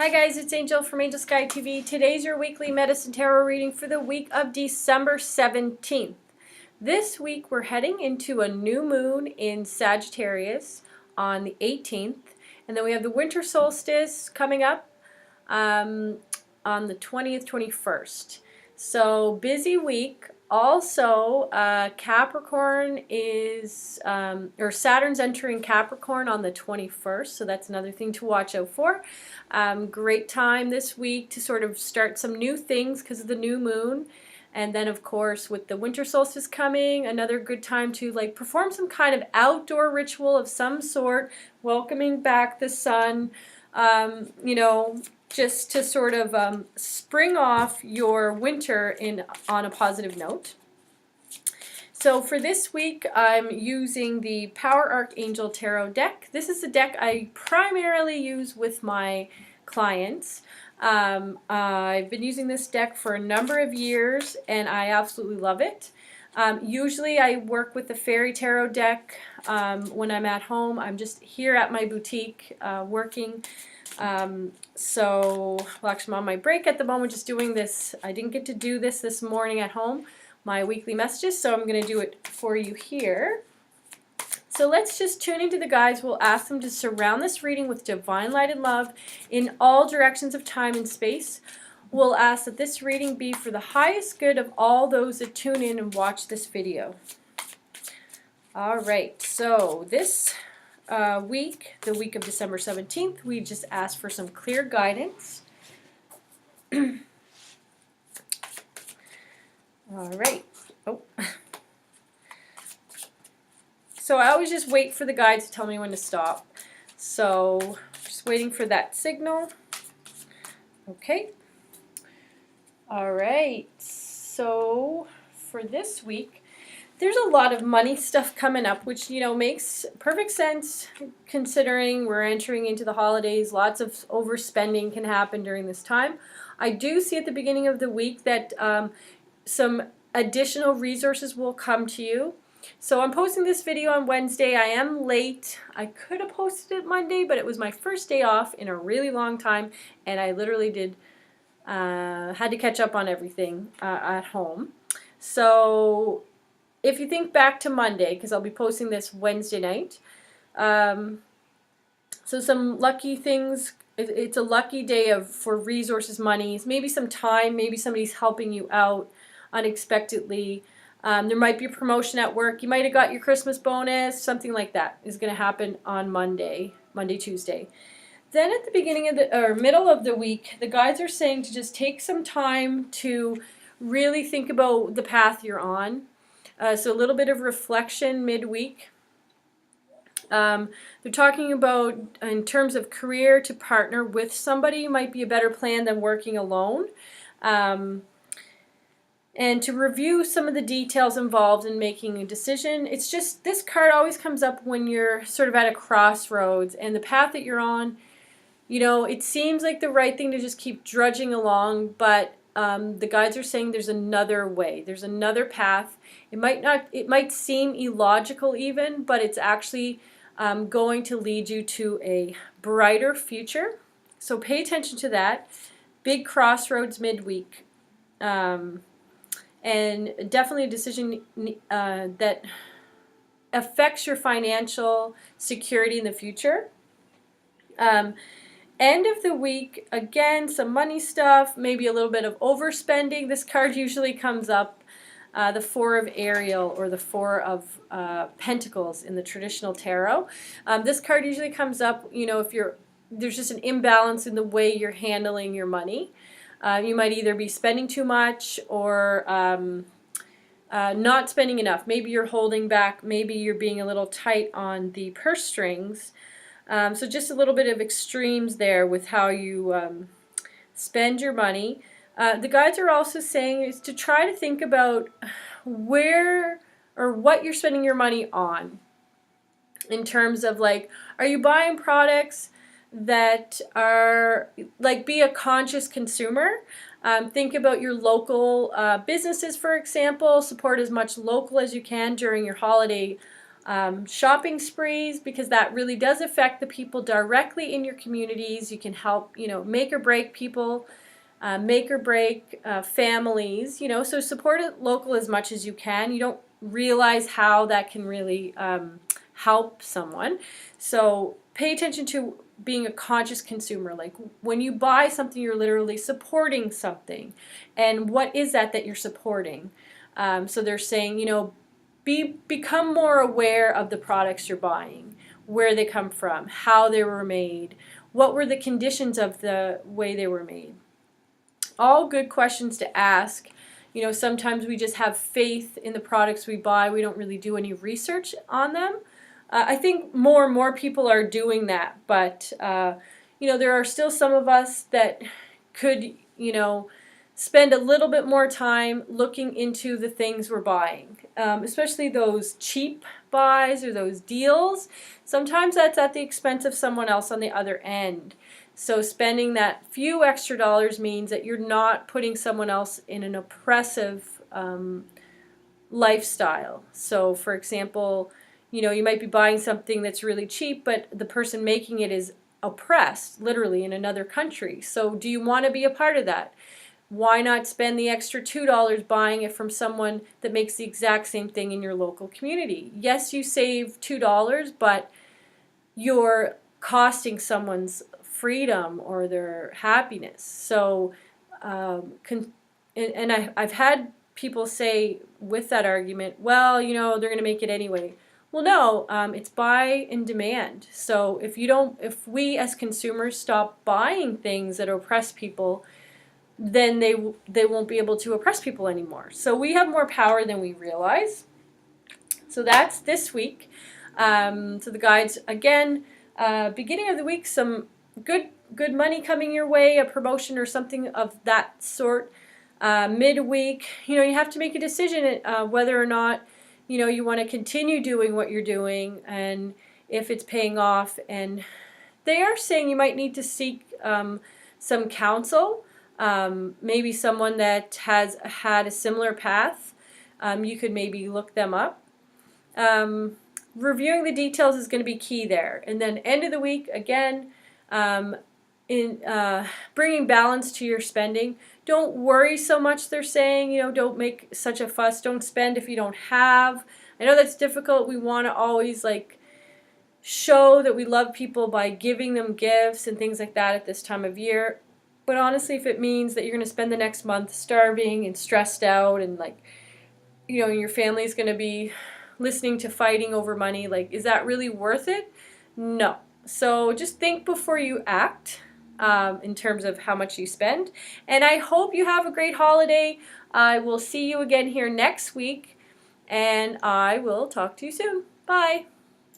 Hi guys, it's Angel from AngelSkyeTV. Today's your weekly medicine tarot reading for the week of December 17th. This week we're heading into a new moon in Sagittarius on the 18th, and then we have the winter solstice coming up on the 20th, 21st. So busy week. Also, Capricorn is, or Saturn's entering Capricorn on the 21st, so that's another thing to watch out for. Great time this week to sort of start some new things because of the new moon. And then, of course, with the winter solstice coming, another good time to like perform some kind of outdoor ritual of some sort, welcoming back the sun, just to sort of spring off your winter on a positive note. So for this week, I'm using the Power Archangel Tarot deck. This is the deck I primarily use with my clients. I've been using this deck for a number of years, and I absolutely love it. Usually I work with the Fairy Tarot deck when I'm at home. I'm just here at my boutique working. Well, actually I'm on my break at the moment just doing this. I didn't get to do this morning at home, my weekly messages, so I'm going to do it for you here. So let's just tune into the guides. We'll ask them to surround this reading with divine light and love in all directions of time and space. We'll ask that this reading be for the highest good of all those that tune in and watch this video. Alright, so this week, the week of December 17th, we just asked for some clear guidance. Alright. Oh. So I always just wait for the guides to tell me when to stop. So just waiting for that signal. Okay. Alright. So for this week, there's a lot of money stuff coming up, which, makes perfect sense considering we're entering into the holidays. Lots of overspending can happen during this time. I do see at the beginning of the week that some additional resources will come to you. So I'm posting this video on Wednesday. I am late. I could have posted it Monday, but it was my first day off in a really long time, and I literally had to catch up on everything at home. So if you think back to Monday, because I'll be posting this Wednesday night, so some lucky things. It's a lucky day for resources, monies, maybe some time, maybe somebody's helping you out unexpectedly. There might be a promotion at work. You might have got your Christmas bonus. Something like that is going to happen on Monday, Tuesday. Then at the beginning of middle of the week, the guides are saying to just take some time to really think about the path you're on. So a little bit of reflection midweek. They're talking about, in terms of career, to partner with somebody might be a better plan than working alone. And to review some of the details involved in making a decision. It's just, this card always comes up when you're sort of at a crossroads, and the path that you're on, it seems like the right thing to just keep drudging along, but the guides are saying there's another way, there's another path. It might seem illogical even, but it's actually going to lead you to a brighter future. So pay attention to that. Big crossroads midweek. And definitely a decision that affects your financial security in the future. End of the week, again, some money stuff, maybe a little bit of overspending. This card usually comes up, the Four of Ariel, or the Four of Pentacles in the traditional tarot. This card usually comes up, if there's just an imbalance in the way you're handling your money. You might either be spending too much or not spending enough. Maybe you're holding back. Maybe you're being a little tight on the purse strings. So just a little bit of extremes there with how you spend your money. The guides are also saying is to try to think about where or what you're spending your money on. In terms of are you buying products that are be a conscious consumer. Think about your local businesses, for example. Support as much local as you can during your holiday Shopping sprees, because that really does affect the people directly in your communities. You can help, make or break people, make or break families, so support it local as much as you can. You don't realize how that can really help someone. So pay attention to being a conscious consumer. Like when you buy something, you're literally supporting something. And what is that you're supporting? So they're saying, become more aware of the products you're buying, where they come from, how they were made, what were the conditions of the way they were made. All good questions to ask. Sometimes we just have faith in the products we buy. We don't really do any research on them. I think more and more people are doing that, but there are still some of us that could, spend a little bit more time looking into the things we're buying, especially those cheap buys or those deals. Sometimes that's at the expense of someone else on the other end. So spending that few extra dollars means that you're not putting someone else in an oppressive lifestyle. So for example, you might be buying something that's really cheap, but the person making it is oppressed, literally, in another country. So do you want to be a part of that? Why not spend the extra $2 buying it from someone that makes the exact same thing in your local community? Yes, you save $2, but you're costing someone's freedom or their happiness. So, I've had people say with that argument, well, they're going to make it anyway. Well, no, it's buy and demand. So if we as consumers stop buying things that oppress people, then they won't be able to oppress people anymore. So we have more power than we realize. So that's this week. So the guides, again, beginning of the week, some good money coming your way, a promotion or something of that sort. Midweek, you have to make a decision whether or not you want to continue doing what you're doing and if it's paying off. And they are saying you might need to seek some counsel. Maybe someone that has had a similar path. You could maybe look them up. Reviewing the details is going to be key there. And then end of the week, again, in bringing balance to your spending. Don't worry so much, they're saying. Don't make such a fuss. Don't spend if you don't have. I know that's difficult. We want to always show that we love people by giving them gifts and things like that at this time of year. But honestly, if it means that you're going to spend the next month starving and stressed out and your family's going to be listening to fighting over money, is that really worth it? No. So just think before you act in terms of how much you spend. And I hope you have a great holiday. I will see you again here next week, and I will talk to you soon. Bye.